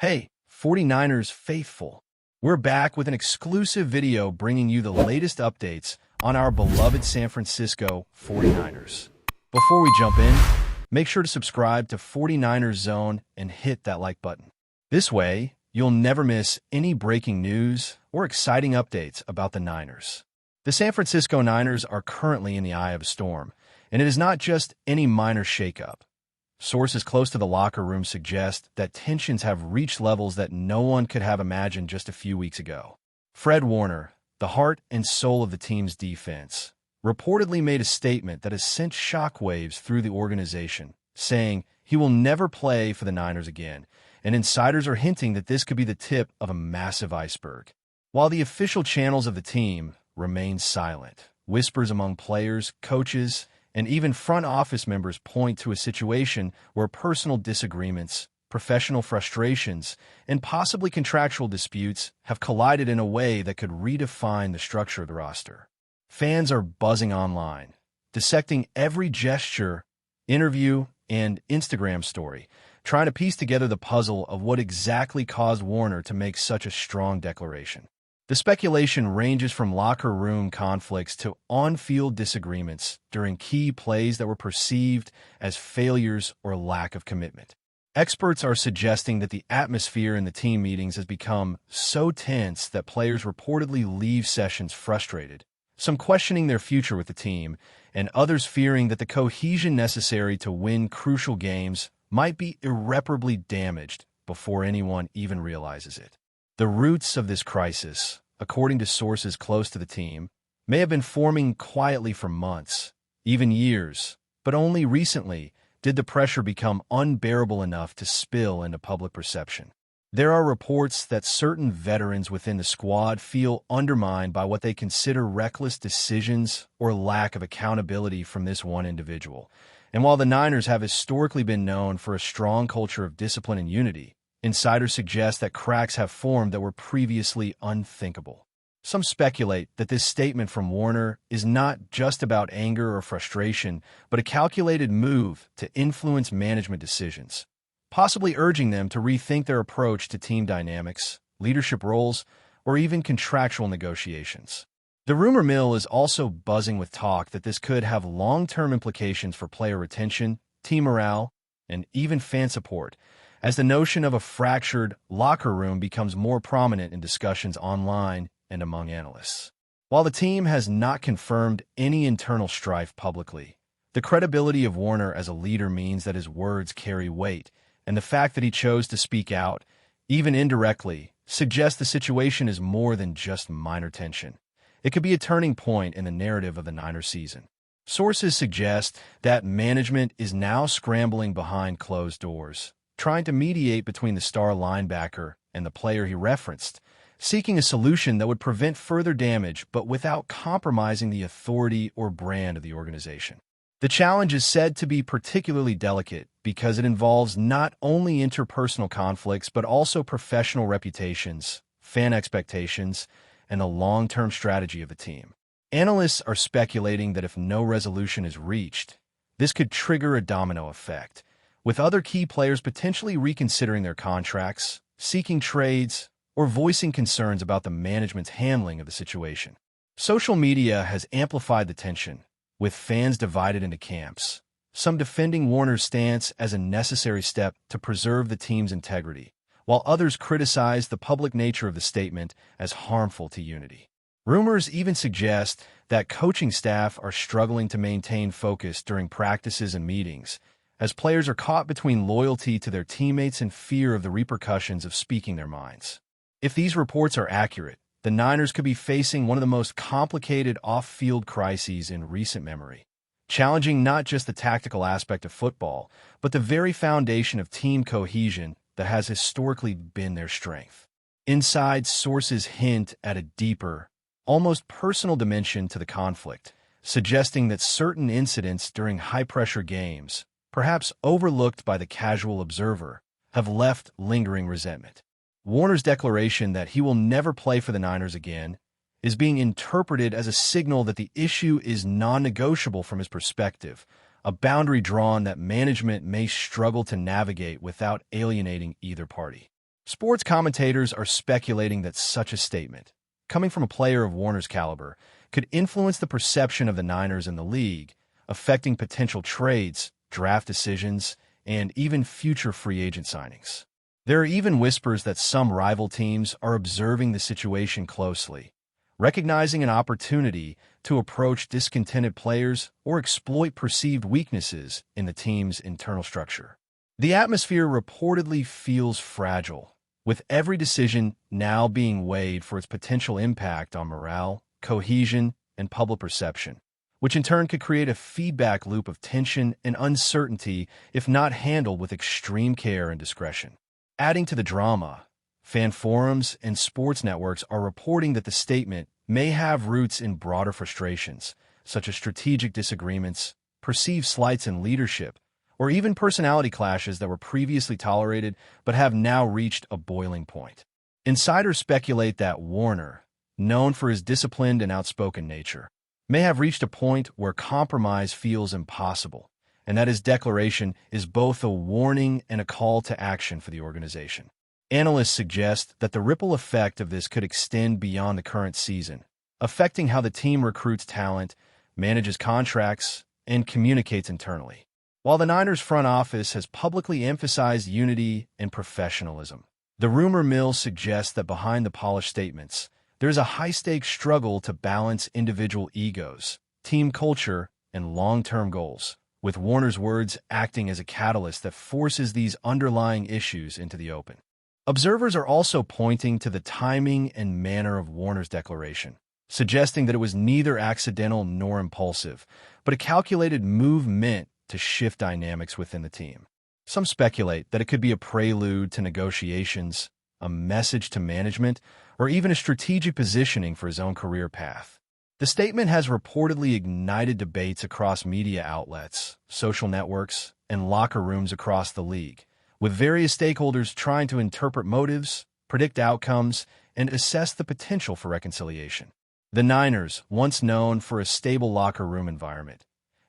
Hey, 49ers faithful. We're back with an exclusive video bringing you the latest updates on our beloved San Francisco 49ers. Before we jump in, make sure to subscribe to 49ers Zone and hit that like button. This way, you'll never miss any breaking news or exciting updates about the Niners. The San Francisco Niners are currently in the eye of a storm, and it is not just any minor shakeup. Sources close to the locker room suggest that tensions have reached levels that no one could have imagined just a few weeks ago. Fred Warner, the heart and soul of the team's defense, reportedly made a statement that has sent shockwaves through the organization, saying he will never play for the Niners again, and insiders are hinting that this could be the tip of a massive iceberg. While the official channels of the team remain silent, whispers among players, coaches, and even front office members point to a situation where personal disagreements, professional frustrations, and possibly contractual disputes have collided in a way that could redefine the structure of the roster. Fans are buzzing online, dissecting every gesture, interview, and Instagram story, trying to piece together the puzzle of what exactly caused Warner to make such a strong declaration. The speculation ranges from locker room conflicts to on-field disagreements during key plays that were perceived as failures or lack of commitment. Experts are suggesting that the atmosphere in the team meetings has become so tense that players reportedly leave sessions frustrated, some questioning their future with the team, and others fearing that the cohesion necessary to win crucial games might be irreparably damaged before anyone even realizes it. The roots of this crisis, according to sources close to the team, may have been forming quietly for months, even years, but only recently did the pressure become unbearable enough to spill into public perception. There are reports that certain veterans within the squad feel undermined by what they consider reckless decisions or lack of accountability from this one individual. And while the Niners have historically been known for a strong culture of discipline and unity, insiders suggest that cracks have formed that were previously unthinkable. Some speculate that this statement from Warner is not just about anger or frustration, but a calculated move to influence management decisions, possibly urging them to rethink their approach to team dynamics, leadership roles, or even contractual negotiations. The rumor mill is also buzzing with talk that this could have long-term implications for player retention, team morale, and even fan support, as the notion of a fractured locker room becomes more prominent in discussions online and among analysts. While the team has not confirmed any internal strife publicly, the credibility of Warner as a leader means that his words carry weight, and the fact that he chose to speak out, even indirectly, suggests the situation is more than just minor tension. It could be a turning point in the narrative of the Niners season. Sources suggest that management is now scrambling behind closed doors, trying to mediate between the star linebacker and the player he referenced, seeking a solution that would prevent further damage but without compromising the authority or brand of the organization. The challenge is said to be particularly delicate because it involves not only interpersonal conflicts but also professional reputations, fan expectations, and the long-term strategy of the team. Analysts are speculating that if no resolution is reached, this could trigger a domino effect, with other key players potentially reconsidering their contracts, seeking trades, or voicing concerns about the management's handling of the situation. Social media has amplified the tension, with fans divided into camps, some defending Warner's stance as a necessary step to preserve the team's integrity, while others criticize the public nature of the statement as harmful to unity. Rumors even suggest that coaching staff are struggling to maintain focus during practices and meetings, as players are caught between loyalty to their teammates and fear of the repercussions of speaking their minds. If these reports are accurate, the Niners could be facing one of the most complicated off-field crises in recent memory, challenging not just the tactical aspect of football, but the very foundation of team cohesion that has historically been their strength. Inside sources hint at a deeper, almost personal dimension to the conflict, suggesting that certain incidents during high-pressure games, perhaps overlooked by the casual observer, have left lingering resentment. Warner's declaration that he will never play for the Niners again is being interpreted as a signal that the issue is non-negotiable from his perspective, a boundary drawn that management may struggle to navigate without alienating either party. Sports commentators are speculating that such a statement, coming from a player of Warner's caliber, could influence the perception of the Niners in the league, affecting potential trades, draft decisions, and even future free agent signings. There are even whispers that some rival teams are observing the situation closely, recognizing an opportunity to approach discontented players or exploit perceived weaknesses in the team's internal structure. The atmosphere reportedly feels fragile, with every decision now being weighed for its potential impact on morale, cohesion, and public perception, which in turn could create a feedback loop of tension and uncertainty if not handled with extreme care and discretion. Adding to the drama, fan forums and sports networks are reporting that the statement may have roots in broader frustrations, such as strategic disagreements, perceived slights in leadership, or even personality clashes that were previously tolerated but have now reached a boiling point. Insiders speculate that Warner, known for his disciplined and outspoken nature, may have reached a point where compromise feels impossible, and that his declaration is both a warning and a call to action for the organization. Analysts suggest that the ripple effect of this could extend beyond the current season, affecting how the team recruits talent, manages contracts, and communicates internally. While the Niners front office has publicly emphasized unity and professionalism, the rumor mill suggests that behind the polished statements, there is a high-stakes struggle to balance individual egos, team culture, and long-term goals, with Warner's words acting as a catalyst that forces these underlying issues into the open. Observers are also pointing to the timing and manner of Warner's declaration, suggesting that it was neither accidental nor impulsive, but a calculated move meant to shift dynamics within the team. Some speculate that it could be a prelude to negotiations, a message to management, or even a strategic positioning for his own career path. The statement has reportedly ignited debates across media outlets, social networks, and locker rooms across the league, with various stakeholders trying to interpret motives, predict outcomes, and assess the potential for reconciliation. The Niners, once known for a stable locker room environment,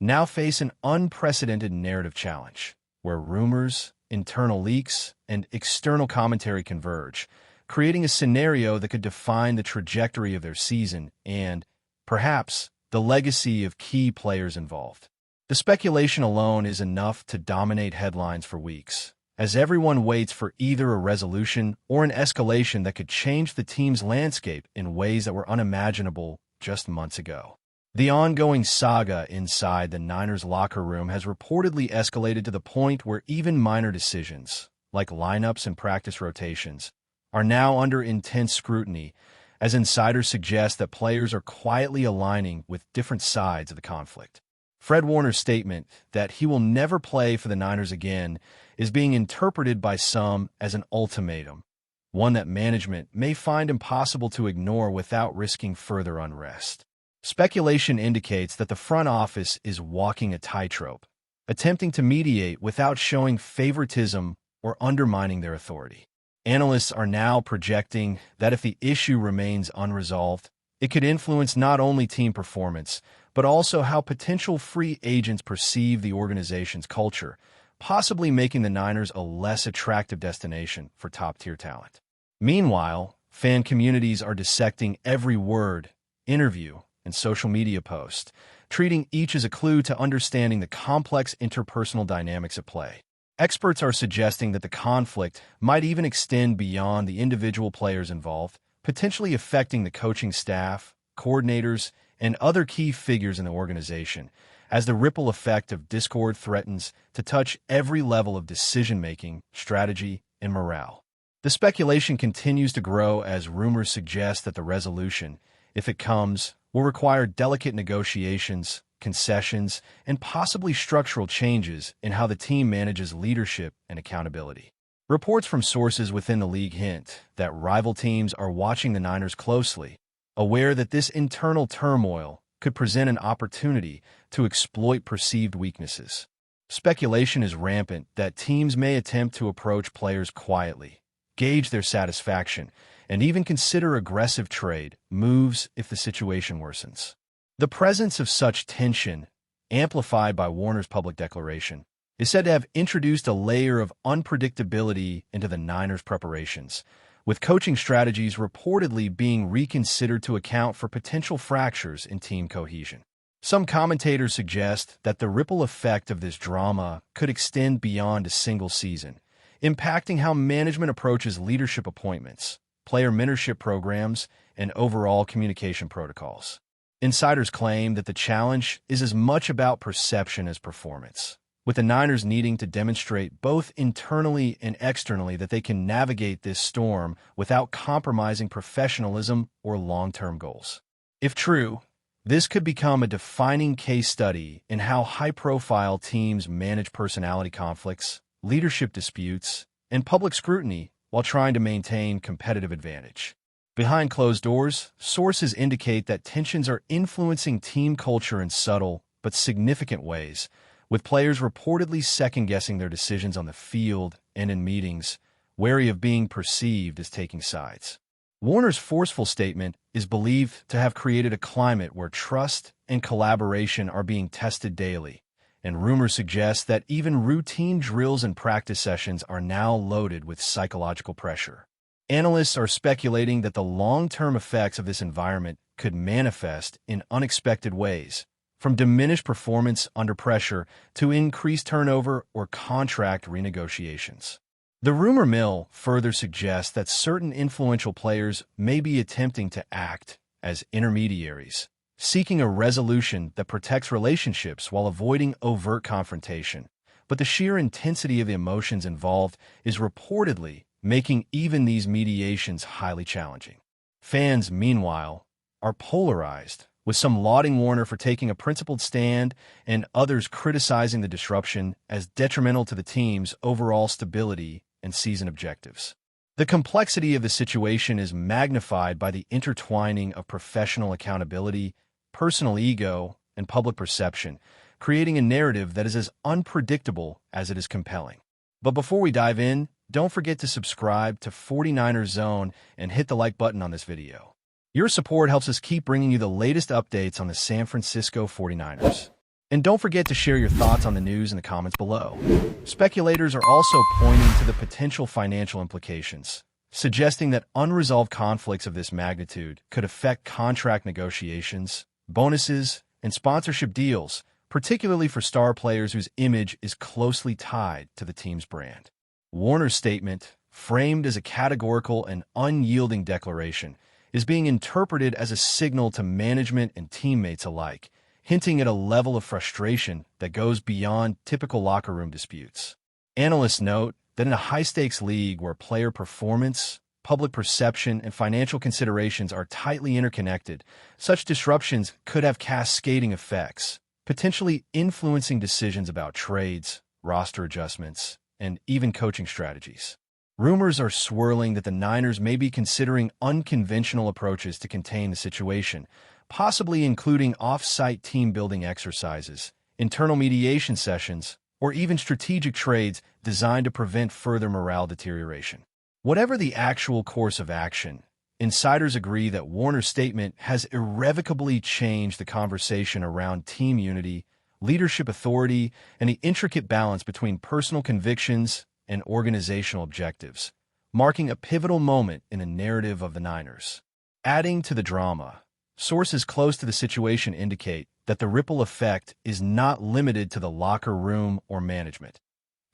now face an unprecedented narrative challenge, where rumors, internal leaks, and external commentary converge, creating a scenario that could define the trajectory of their season and, perhaps, the legacy of key players involved. The speculation alone is enough to dominate headlines for weeks, as everyone waits for either a resolution or an escalation that could change the team's landscape in ways that were unimaginable just months ago. The ongoing saga inside the Niners locker room has reportedly escalated to the point where even minor decisions, like lineups and practice rotations, are now under intense scrutiny, as insiders suggest that players are quietly aligning with different sides of the conflict. Fred Warner's statement that he will never play for the Niners again is being interpreted by some as an ultimatum, one that management may find impossible to ignore without risking further unrest. Speculation indicates that the front office is walking a tightrope, attempting to mediate without showing favoritism or undermining their authority. Analysts are now projecting that if the issue remains unresolved, it could influence not only team performance, but also how potential free agents perceive the organization's culture, possibly making the Niners a less attractive destination for top-tier talent. Meanwhile, fan communities are dissecting every word, interview, and social media post, treating each as a clue to understanding the complex interpersonal dynamics at play. Experts are suggesting that the conflict might even extend beyond the individual players involved, potentially affecting the coaching staff, coordinators, and other key figures in the organization, as the ripple effect of discord threatens to touch every level of decision-making, strategy, and morale. The speculation continues to grow as rumors suggest that the resolution, if it comes, will require delicate negotiations, concessions, and possibly structural changes in how the team manages leadership and accountability. Reports from sources within the league hint that rival teams are watching the Niners closely, aware that this internal turmoil could present an opportunity to exploit perceived weaknesses. Speculation is rampant that teams may attempt to approach players quietly, gauge their satisfaction, and even consider aggressive trade moves if the situation worsens. The presence of such tension, amplified by Warner's public declaration, is said to have introduced a layer of unpredictability into the Niners' preparations, with coaching strategies reportedly being reconsidered to account for potential fractures in team cohesion. Some commentators suggest that the ripple effect of this drama could extend beyond a single season, impacting how management approaches leadership appointments, player mentorship programs, and overall communication protocols. Insiders claim that the challenge is as much about perception as performance, with the Niners needing to demonstrate both internally and externally that they can navigate this storm without compromising professionalism or long-term goals. If true, this could become a defining case study in how high-profile teams manage personality conflicts, leadership disputes, and public scrutiny while trying to maintain competitive advantage. Behind closed doors, sources indicate that tensions are influencing team culture in subtle but significant ways, with players reportedly second-guessing their decisions on the field and in meetings, wary of being perceived as taking sides. Warner's forceful statement is believed to have created a climate where trust and collaboration are being tested daily, and rumors suggest that even routine drills and practice sessions are now loaded with psychological pressure. Analysts are speculating that the long-term effects of this environment could manifest in unexpected ways, from diminished performance under pressure to increased turnover or contract renegotiations. The rumor mill further suggests that certain influential players may be attempting to act as intermediaries, seeking a resolution that protects relationships while avoiding overt confrontation. But the sheer intensity of the emotions involved is reportedly making even these mediations highly challenging. Fans, meanwhile, are polarized, with some lauding Warner for taking a principled stand and others criticizing the disruption as detrimental to the team's overall stability and season objectives. The complexity of the situation is magnified by the intertwining of professional accountability, personal ego, and public perception, creating a narrative that is as unpredictable as it is compelling. But before we dive in, don't forget to subscribe to 49ers Zone and hit the like button on this video. Your support helps us keep bringing you the latest updates on the San Francisco 49ers. And don't forget to share your thoughts on the news in the comments below. Speculators are also pointing to the potential financial implications, suggesting that unresolved conflicts of this magnitude could affect contract negotiations, bonuses, and sponsorship deals, particularly for star players whose image is closely tied to the team's brand. Warner's statement, framed as a categorical and unyielding declaration, is being interpreted as a signal to management and teammates alike, hinting at a level of frustration that goes beyond typical locker room disputes. Analysts note that in a high-stakes league where player performance, public perception, and financial considerations are tightly interconnected, such disruptions could have cascading effects, potentially influencing decisions about trades, roster adjustments, and even coaching strategies. Rumors are swirling that the Niners may be considering unconventional approaches to contain the situation, possibly including off-site team-building exercises, internal mediation sessions, or even strategic trades designed to prevent further morale deterioration. Whatever the actual course of action, insiders agree that Warner's statement has irrevocably changed the conversation around team unity, leadership authority, and the intricate balance between personal convictions and organizational objectives, marking a pivotal moment in the narrative of the Niners. Adding to the drama, sources close to the situation indicate that the ripple effect is not limited to the locker room or management.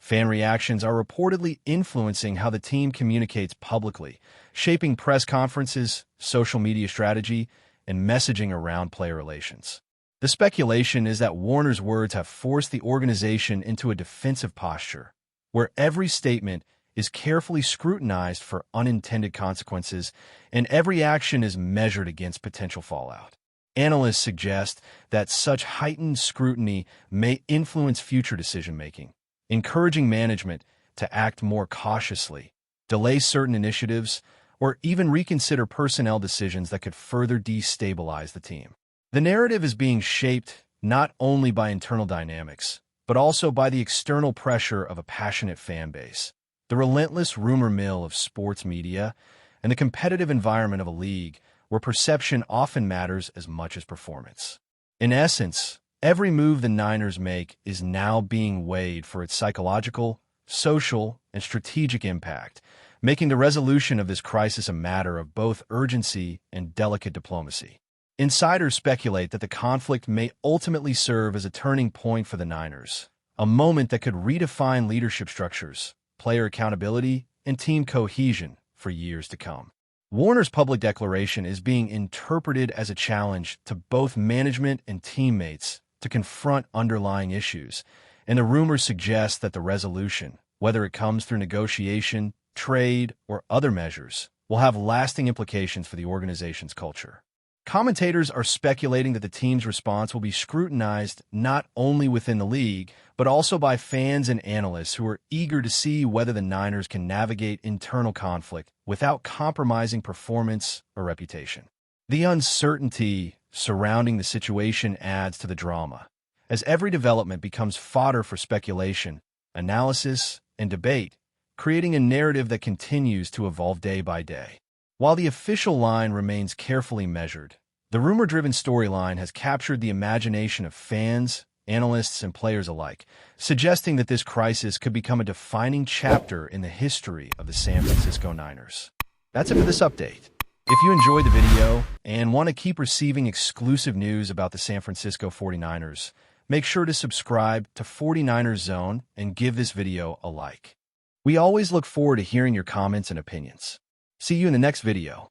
Fan reactions are reportedly influencing how the team communicates publicly, shaping press conferences, social media strategy, and messaging around player relations. The speculation is that Warner's words have forced the organization into a defensive posture, where every statement is carefully scrutinized for unintended consequences and every action is measured against potential fallout. Analysts suggest that such heightened scrutiny may influence future decision-making, encouraging management to act more cautiously, delay certain initiatives, or even reconsider personnel decisions that could further destabilize the team. The narrative is being shaped not only by internal dynamics, but also by the external pressure of a passionate fan base, the relentless rumor mill of sports media, and the competitive environment of a league where perception often matters as much as performance. In essence, Every move the Niners make is now being weighed for its psychological, social, and strategic impact, making the resolution of this crisis a matter of both urgency and delicate diplomacy. Insiders speculate that the conflict may ultimately serve as a turning point for the Niners, a moment that could redefine leadership structures, player accountability, and team cohesion for years to come. Warner's public declaration is being interpreted as a challenge to both management and teammates to confront underlying issues, and the rumors suggest that the resolution, whether it comes through negotiation, trade, or other measures, will have lasting implications for the organization's culture. Commentators are speculating that the team's response will be scrutinized not only within the league, but also by fans and analysts who are eager to see whether the Niners can navigate internal conflict without compromising performance or reputation. The uncertainty surrounding the situation adds to the drama, as every development becomes fodder for speculation, analysis, and debate, creating a narrative that continues to evolve day by day. While the official line remains carefully measured, the rumor-driven storyline has captured the imagination of fans, analysts, and players alike, suggesting that this crisis could become a defining chapter in the history of the San Francisco Niners. That's it for this update. If you enjoyed the video and want to keep receiving exclusive news about the San Francisco 49ers, make sure to subscribe to 49ers Zone and give this video a like. We always look forward to hearing your comments and opinions. See you in the next video.